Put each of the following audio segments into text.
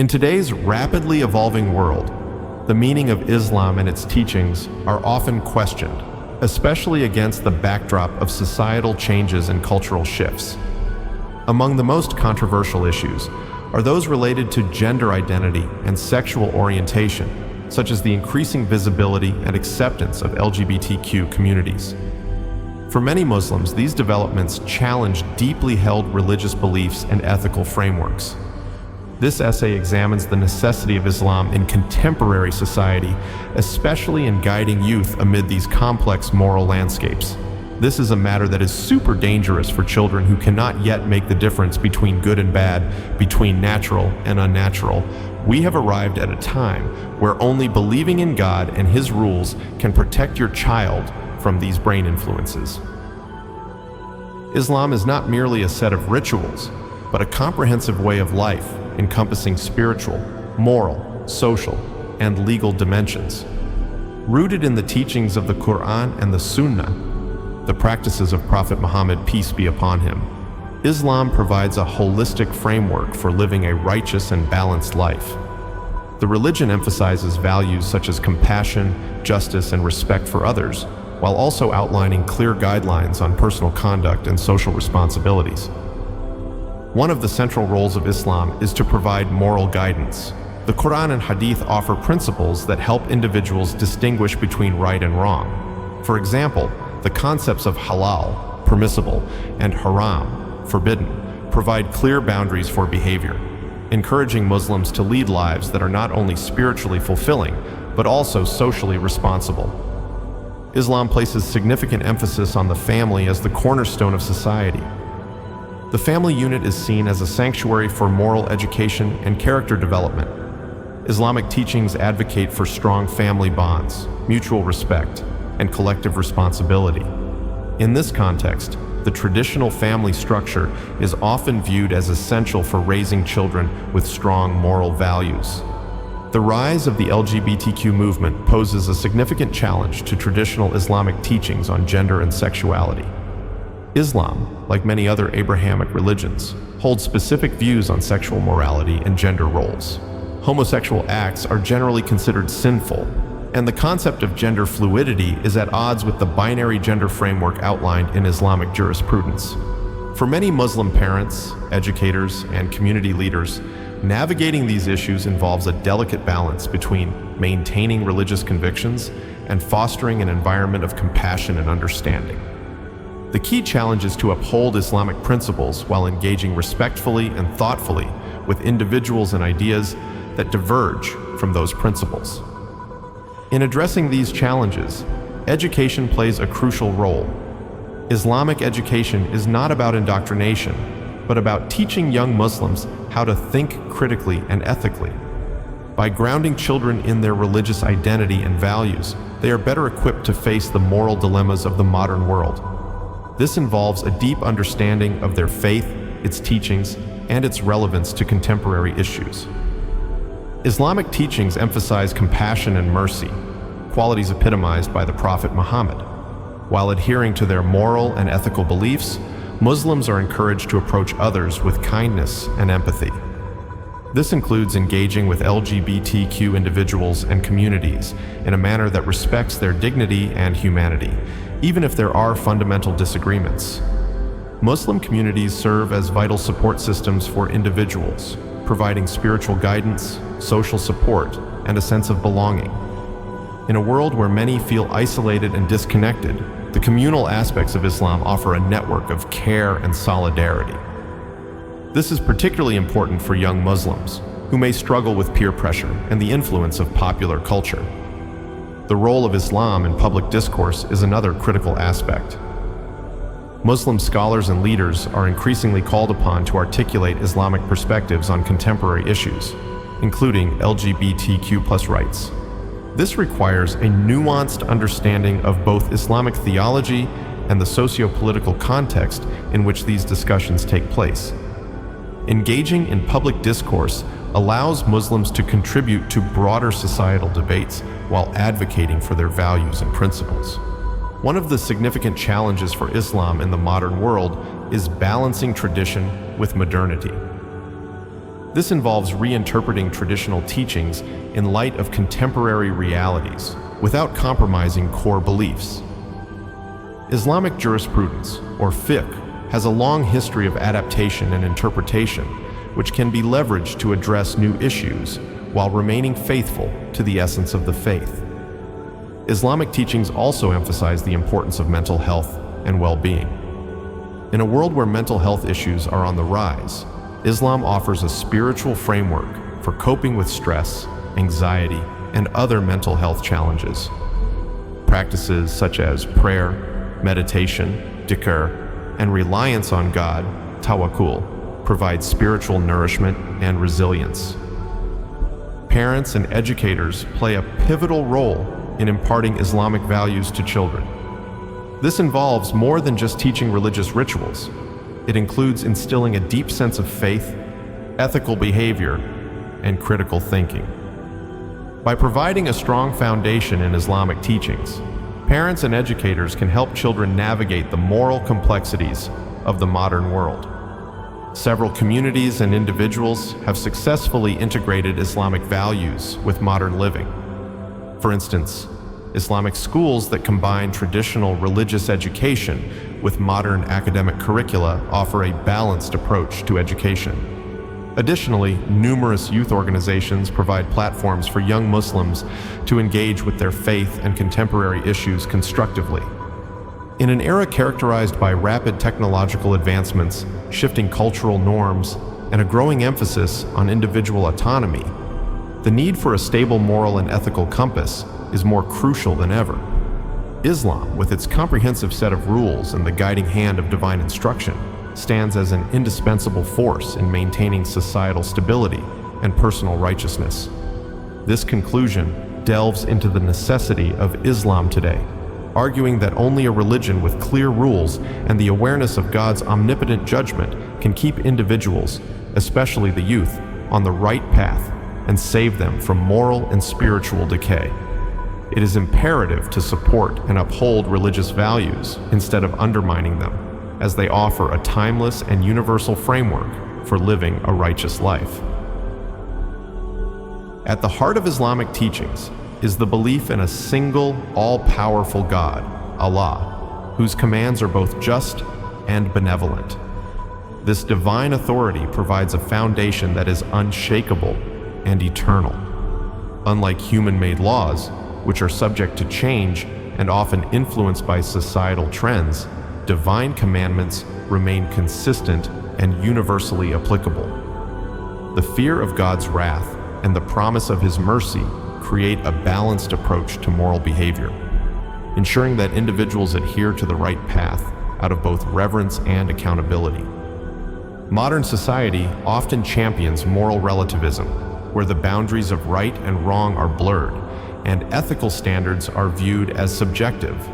In today's rapidly evolving world, the meaning of Islam and its teachings are often questioned, especially against the backdrop of societal changes and cultural shifts. Among the most controversial issues are those related to gender identity and sexual orientation, such as the increasing visibility and acceptance of LGBTQ communities. For many Muslims, these developments challenge deeply held religious beliefs and ethical frameworks. This essay examines the necessity of Islam in contemporary society, especially in guiding youth amid these complex moral landscapes. This is a matter that is super dangerous for children who cannot yet make the difference between good and bad, between natural and unnatural. We have arrived at a time where only believing in God and His rules can protect your child from these brain influences. Islam is not merely a set of rituals, but a comprehensive way of life encompassing spiritual, moral, social, and legal dimensions. Rooted in the teachings of the Quran and the Sunnah, the practices of Prophet Muhammad, peace be upon him, Islam provides a holistic framework for living a righteous and balanced life. The religion emphasizes values such as compassion, justice, and respect for others, while also outlining clear guidelines on personal conduct and social responsibilities. One of the central roles of Islam is to provide moral guidance. The Quran and Hadith offer principles that help individuals distinguish between right and wrong. For example, the concepts of halal, permissible, and haram, forbidden, provide clear boundaries for behavior, encouraging Muslims to lead lives that are not only spiritually fulfilling, but also socially responsible. Islam places significant emphasis on the family as the cornerstone of society. The family unit is seen as a sanctuary for moral education and character development. Islamic teachings advocate for strong family bonds, mutual respect, and collective responsibility. In this context, the traditional family structure is often viewed as essential for raising children with strong moral values. The rise of the LGBTQ movement poses a significant challenge to traditional Islamic teachings on gender and sexuality. Islam, like many other Abrahamic religions, holds specific views on sexual morality and gender roles. Homosexual acts are generally considered sinful, and the concept of gender fluidity is at odds with the binary gender framework outlined in Islamic jurisprudence. For many Muslim parents, educators, and community leaders, navigating these issues involves a delicate balance between maintaining religious convictions and fostering an environment of compassion and understanding. The key challenge is to uphold Islamic principles while engaging respectfully and thoughtfully with individuals and ideas that diverge from those principles. In addressing these challenges, education plays a crucial role. Islamic education is not about indoctrination, but about teaching young Muslims how to think critically and ethically. By grounding children in their religious identity and values, they are better equipped to face the moral dilemmas of the modern world. This involves a deep understanding of their faith, its teachings, and its relevance to contemporary issues. Islamic teachings emphasize compassion and mercy, qualities epitomized by the Prophet Muhammad. While adhering to their moral and ethical beliefs, Muslims are encouraged to approach others with kindness and empathy. This includes engaging with LGBTQ individuals and communities in a manner that respects their dignity and humanity, even if there are fundamental disagreements. Muslim communities serve as vital support systems for individuals, providing spiritual guidance, social support, and a sense of belonging. In a world where many feel isolated and disconnected, the communal aspects of Islam offer a network of care and solidarity. This is particularly important for young Muslims, who may struggle with peer pressure and the influence of popular culture. The role of Islam in public discourse is another critical aspect. Muslim scholars and leaders are increasingly called upon to articulate Islamic perspectives on contemporary issues, including LGBTQ+ rights. This requires a nuanced understanding of both Islamic theology and the socio-political context in which these discussions take place. Engaging in public discourse allows Muslims to contribute to broader societal debates while advocating for their values and principles. One of the significant challenges for Islam in the modern world is balancing tradition with modernity. This involves reinterpreting traditional teachings in light of contemporary realities, without compromising core beliefs. Islamic jurisprudence, or fiqh, has a long history of adaptation and interpretation, which can be leveraged to address new issues while remaining faithful to the essence of the faith. Islamic teachings also emphasize the importance of mental health and well-being. In a world where mental health issues are on the rise, Islam offers a spiritual framework for coping with stress, anxiety, and other mental health challenges. Practices such as prayer, meditation, dhikr, and reliance on God, tawakkul, provide spiritual nourishment and resilience. Parents and educators play a pivotal role in imparting Islamic values to children. This involves more than just teaching religious rituals. It includes instilling a deep sense of faith, ethical behavior, and critical thinking. By providing a strong foundation in Islamic teachings, parents and educators can help children navigate the moral complexities of the modern world. Several communities and individuals have successfully integrated Islamic values with modern living. For instance, Islamic schools that combine traditional religious education with modern academic curricula offer a balanced approach to education. Additionally, numerous youth organizations provide platforms for young Muslims to engage with their faith and contemporary issues constructively. In an era characterized by rapid technological advancements, shifting cultural norms, and a growing emphasis on individual autonomy, the need for a stable moral and ethical compass is more crucial than ever. Islam, with its comprehensive set of rules and the guiding hand of divine instruction, stands as an indispensable force in maintaining societal stability and personal righteousness. This conclusion delves into the necessity of Islam today, arguing that only a religion with clear rules and the awareness of God's omnipotent judgment can keep individuals, especially the youth, on the right path and save them from moral and spiritual decay. It is imperative to support and uphold religious values instead of undermining them, as they offer a timeless and universal framework for living a righteous life. At the heart of Islamic teachings is the belief in a single, all-powerful God, Allah, whose commands are both just and benevolent. This divine authority provides a foundation that is unshakable and eternal. Unlike human-made laws, which are subject to change and often influenced by societal trends, divine commandments remain consistent and universally applicable. The fear of God's wrath and the promise of His mercy create a balanced approach to moral behavior, ensuring that individuals adhere to the right path out of both reverence and accountability. Modern society often champions moral relativism, where the boundaries of right and wrong are blurred, and ethical standards are viewed as subjective.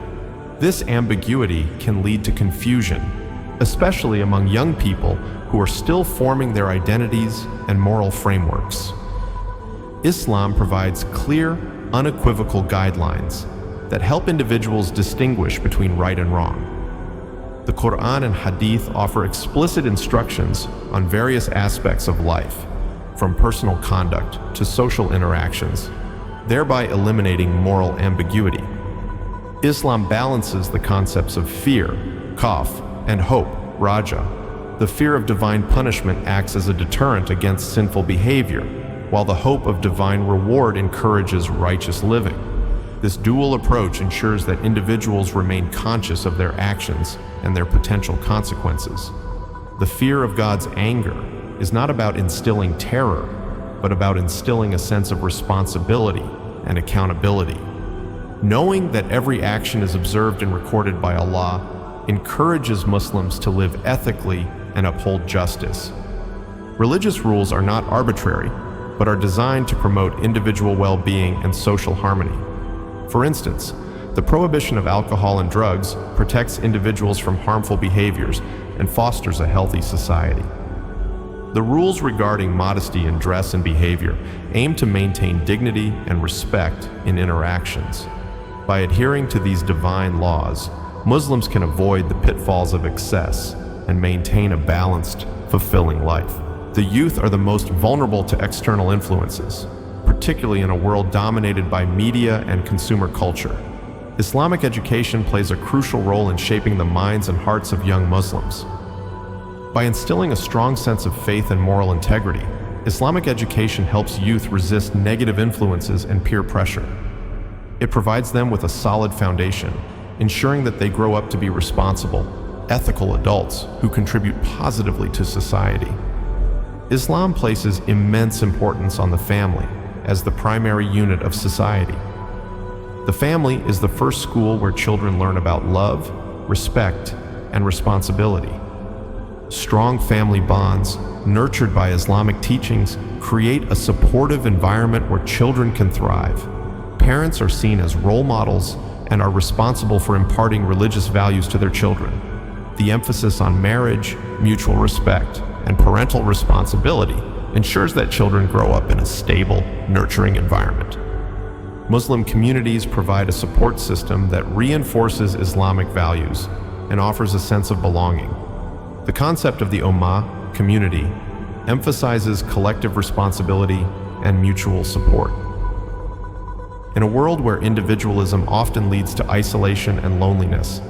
This ambiguity can lead to confusion, especially among young people who are still forming their identities and moral frameworks. Islam provides clear, unequivocal guidelines that help individuals distinguish between right and wrong. The Quran and Hadith offer explicit instructions on various aspects of life, from personal conduct to social interactions, thereby eliminating moral ambiguity. Islam balances the concepts of fear, khawf, and hope, raja. The fear of divine punishment acts as a deterrent against sinful behavior, while the hope of divine reward encourages righteous living. This dual approach ensures that individuals remain conscious of their actions and their potential consequences. The fear of God's anger is not about instilling terror, but about instilling a sense of responsibility and accountability. Knowing that every action is observed and recorded by Allah encourages Muslims to live ethically and uphold justice. Religious rules are not arbitrary, but are designed to promote individual well-being and social harmony. For instance, the prohibition of alcohol and drugs protects individuals from harmful behaviors and fosters a healthy society. The rules regarding modesty in dress and behavior aim to maintain dignity and respect in interactions. By adhering to these divine laws, Muslims can avoid the pitfalls of excess and maintain a balanced, fulfilling life. the youth are the most vulnerable to external influences, particularly in a world dominated by media and consumer culture. Islamic education plays a crucial role in shaping the minds and hearts of young Muslims. By instilling a strong sense of faith and moral integrity, Islamic education helps youth resist negative influences and peer pressure. It provides them with a solid foundation, ensuring that they grow up to be responsible, ethical adults who contribute positively to society. Islam places immense importance on the family as the primary unit of society. The family is the first school where children learn about love, respect, and responsibility. Strong family bonds, nurtured by Islamic teachings, create a supportive environment where children can thrive. Parents are seen as role models and are responsible for imparting religious values to their children. The emphasis on marriage, mutual respect, and parental responsibility ensures that children grow up in a stable, nurturing environment. Muslim communities provide a support system that reinforces Islamic values and offers a sense of belonging. The concept of the Ummah, community, emphasizes collective responsibility and mutual support. In a world where individualism often leads to isolation and loneliness,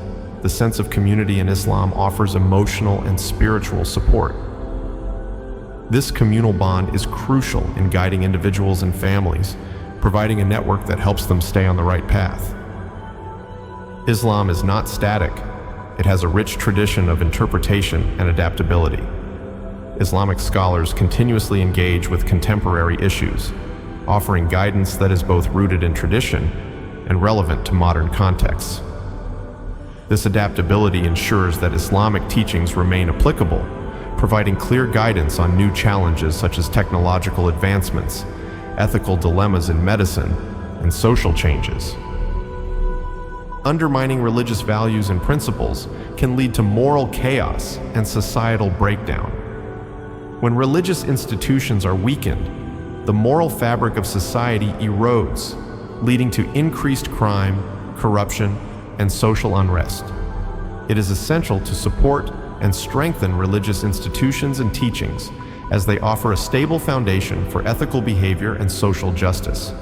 the sense of community in Islam offers emotional and spiritual support. This communal bond is crucial in guiding individuals and families, providing a network that helps them stay on the right path. Islam is not static. It has a rich tradition of interpretation and adaptability. Islamic scholars continuously engage with contemporary issues, offering guidance that is both rooted in tradition and relevant to modern contexts. This adaptability ensures that Islamic teachings remain applicable, providing clear guidance on new challenges such as technological advancements, ethical dilemmas in medicine, and social changes. Undermining religious values and principles can lead to moral chaos and societal breakdown. When religious institutions are weakened, the moral fabric of society erodes, leading to increased crime, corruption, and social unrest. It is essential to support and strengthen religious institutions and teachings as they offer a stable foundation for ethical behavior and social justice.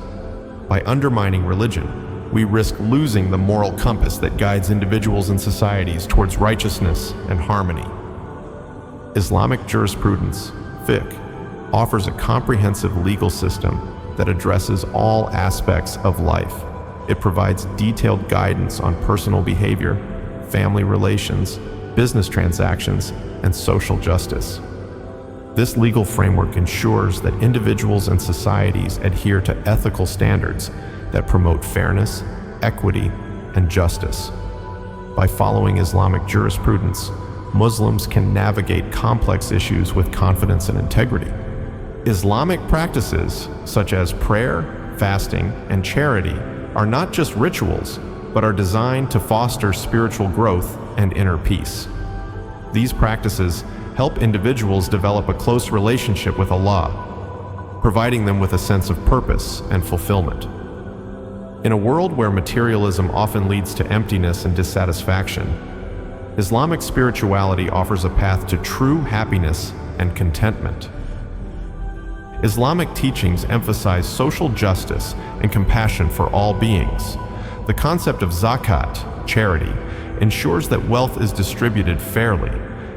By undermining religion, we risk losing the moral compass that guides individuals and societies towards righteousness and harmony. Islamic jurisprudence, fiqh, offers a comprehensive legal system that addresses all aspects of life. It provides detailed guidance on personal behavior, family relations, business transactions, and social justice. This legal framework ensures that individuals and societies adhere to ethical standards that promote fairness, equity, and justice. By following Islamic jurisprudence, Muslims can navigate complex issues with confidence and integrity. Islamic practices, such as prayer, fasting, and charity, are not just rituals, but are designed to foster spiritual growth and inner peace. These practices help individuals develop a close relationship with Allah, providing them with a sense of purpose and fulfillment. In a world where materialism often leads to emptiness and dissatisfaction, Islamic spirituality offers a path to true happiness and contentment. Islamic teachings emphasize social justice and compassion for all beings. The concept of zakat, charity, ensures that wealth is distributed fairly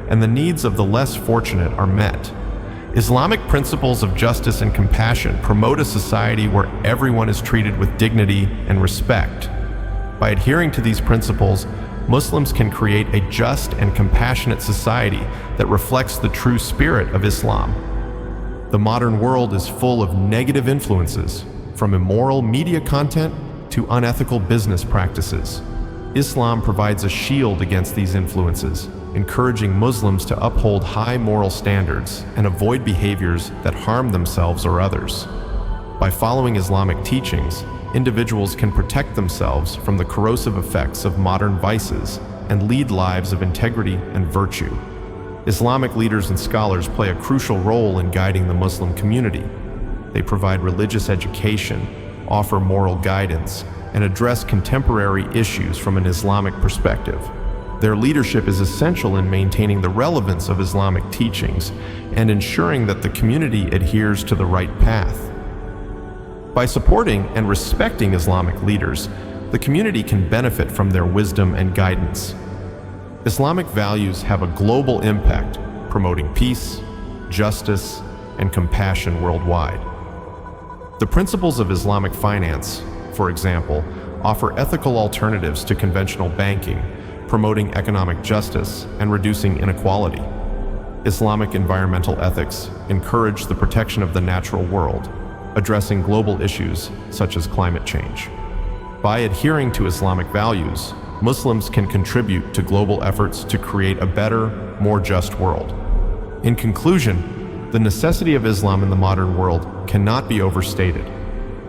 and the needs of the less fortunate are met. Islamic principles of justice and compassion promote a society where everyone is treated with dignity and respect. By adhering to these principles, Muslims can create a just and compassionate society that reflects the true spirit of Islam. The modern world is full of negative influences, from immoral media content to unethical business practices. Islam provides a shield against these influences, encouraging Muslims to uphold high moral standards and avoid behaviors that harm themselves or others. By following Islamic teachings, individuals can protect themselves from the corrosive effects of modern vices and lead lives of integrity and virtue. Islamic leaders and scholars play a crucial role in guiding the Muslim community. They provide religious education, offer moral guidance, and address contemporary issues from an Islamic perspective. Their leadership is essential in maintaining the relevance of Islamic teachings and ensuring that the community adheres to the right path. By supporting and respecting Islamic leaders, the community can benefit from their wisdom and guidance. Islamic values have a global impact, promoting peace, justice, and compassion worldwide. The principles of Islamic finance, for example, offer ethical alternatives to conventional banking, promoting economic justice and reducing inequality. Islamic environmental ethics encourage the protection of the natural world, addressing global issues such as climate change. By adhering to Islamic values, Muslims can contribute to global efforts to create a better, more just world. In conclusion, the necessity of Islam in the modern world cannot be overstated.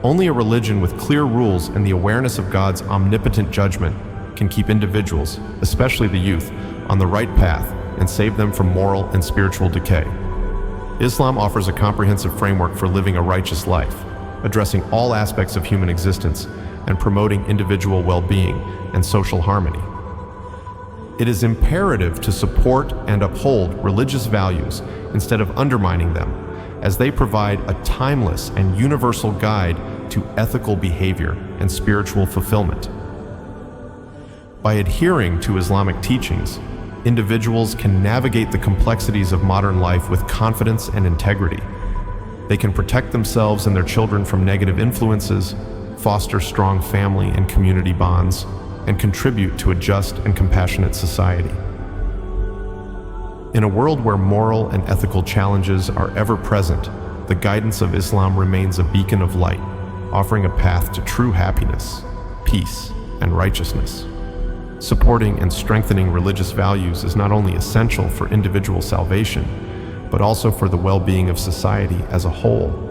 Only a religion with clear rules and the awareness of God's omnipotent judgment can keep individuals, especially the youth, on the right path and save them from moral and spiritual decay. Islam offers a comprehensive framework for living a righteous life, addressing all aspects of human existence and promoting individual well-being and social harmony. It is imperative to support and uphold religious values instead of undermining them, as they provide a timeless and universal guide to ethical behavior and spiritual fulfillment. By adhering to Islamic teachings, individuals can navigate the complexities of modern life with confidence and integrity. They can protect themselves and their children from negative influences, foster strong family and community bonds, and contribute to a just and compassionate society. In a world where moral and ethical challenges are ever present, the guidance of Islam remains a beacon of light, offering a path to true happiness, peace, and righteousness. Supporting and strengthening religious values is not only essential for individual salvation, but also for the well-being of society as a whole.